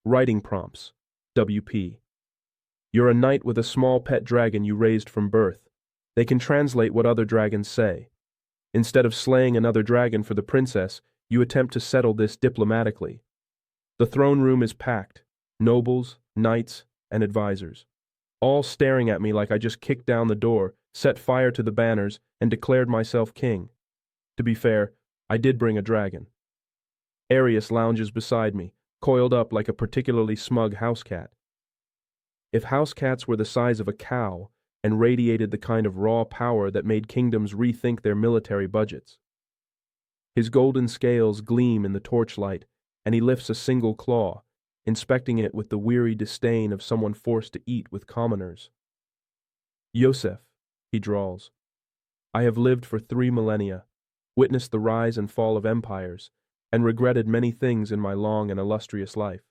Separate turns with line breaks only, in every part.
Writing prompts. WP. You're a knight with a small pet dragon you raised from birth. They can translate what other dragons say. Instead of slaying another dragon for the princess, you attempt to settle this diplomatically. The throne room is packed. Nobles, knights, and advisors. All staring at me like I just kicked down the door, set fire to the banners, and declared myself king. To be fair, I did bring a dragon. Arius lounges beside me, coiled up like a particularly smug house cat. If house cats were the size of a cow and radiated the kind of raw power that made kingdoms rethink their military budgets. His golden scales gleam in the torchlight, and he lifts a single claw, inspecting it with the weary disdain of someone forced to eat with commoners. Yosef, he drawls, I have lived for 3 millennia, witnessed the rise and fall of empires, and regretted many things in my long and illustrious life.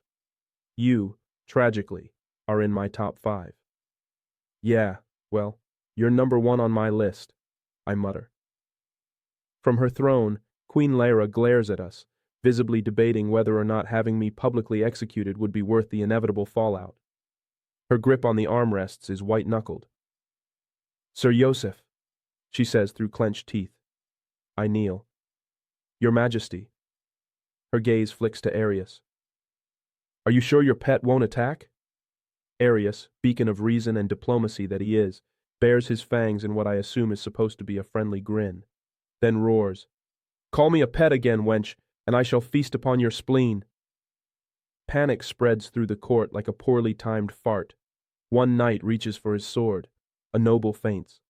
You, tragically, are in my top 5. Yeah, well, you're number 1 on my list, I mutter. From her throne, Queen Lyra glares at us, visibly debating whether or not having me publicly executed would be worth the inevitable fallout. Her grip on the armrests is white-knuckled. Sir Yosef, she says through clenched teeth. I kneel. Your Majesty. Her gaze flicks to Arius. Are you sure your pet won't attack? Arius, beacon of reason and diplomacy that he is, bares his fangs in what I assume is supposed to be a friendly grin, then roars, Call me a pet again, wench, and I shall feast upon your spleen. Panic spreads through the court like a poorly timed fart. One knight reaches for his sword. A noble faints.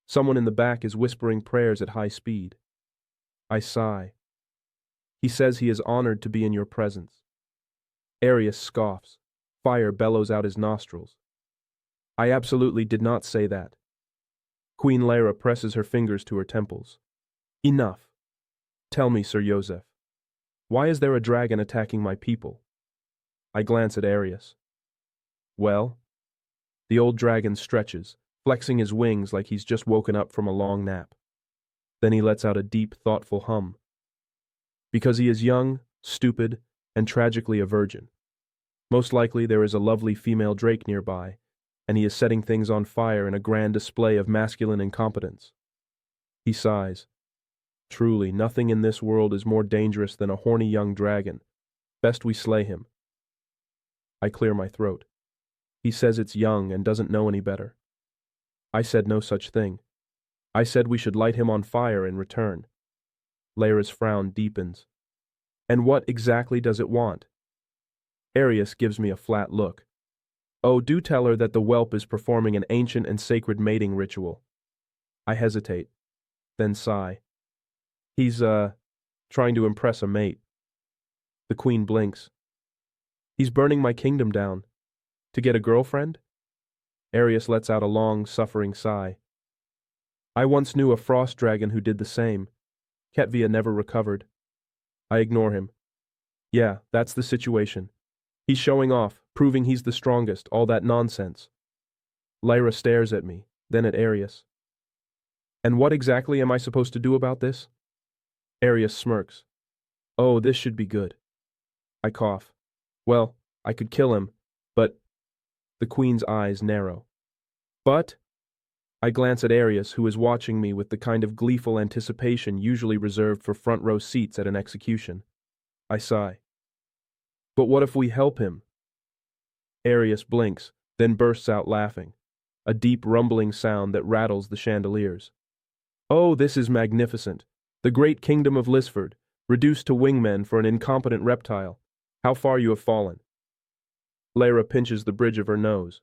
Someone in the back is whispering prayers at high speed. I sigh. He says he is honored to be in your presence. Arius scoffs. Fire bellows out his nostrils. I absolutely did not say that. Queen Lyra presses her fingers to her temples. Enough. Tell me, Sir Yosef, why is there a dragon attacking my people? I glance at Arius. Well? The old dragon stretches, flexing his wings like he's just woken up from a long nap. Then he lets out a deep, thoughtful hum. Because he is young, stupid, and tragically a virgin. Most likely there is a lovely female drake nearby, and he is setting things on fire in a grand display of masculine incompetence. He sighs. Truly, nothing in this world is more dangerous than a horny young dragon. Best we slay him. I clear my throat. He says it's young and doesn't know any better. I said no such thing. I said we should light him on fire in return. Lyra's frown deepens. And what exactly does it want? Arius gives me a flat look. Oh, do tell her that the whelp is performing an ancient and sacred mating ritual. I hesitate, then sigh. He's, trying to impress a mate. The queen blinks. He's burning my kingdom down. To get a girlfriend? Arius lets out a long, suffering sigh. I once knew a frost dragon who did the same. Ketvia never recovered. I ignore him. Yeah, that's the situation. He's showing off, proving he's the strongest, all that nonsense. Lyra stares at me, then at Arius. And what exactly am I supposed to do about this? Arius smirks. Oh, this should be good. I cough. Well, I could kill him, but... The queen's eyes narrow. But... I glance at Arius, who is watching me with the kind of gleeful anticipation usually reserved for front-row seats at an execution. I sigh. But what if we help him? Arius blinks, then bursts out laughing, a deep rumbling sound that rattles the chandeliers. Oh, this is magnificent. The great kingdom of Lisford, reduced to wingmen for an incompetent reptile. How far you have fallen. Lyra pinches the bridge of her nose.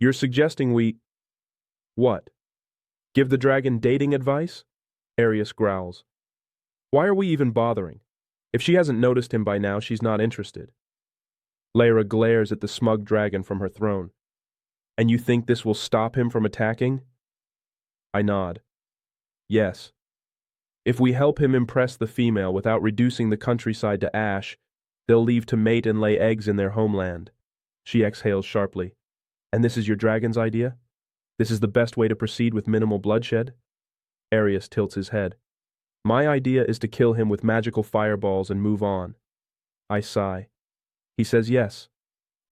You're suggesting we... What? Give the dragon dating advice? Arius growls. Why are we even bothering? If she hasn't noticed him by now, she's not interested. Lyra glares at the smug dragon from her throne. And you think this will stop him from attacking? I nod. Yes. If we help him impress the female without reducing the countryside to ash, they'll leave to mate and lay eggs in their homeland. She exhales sharply. And this is your dragon's idea? This is the best way to proceed with minimal bloodshed? Arius tilts his head. My idea is to kill him with magical fireballs and move on. I sigh. He says yes.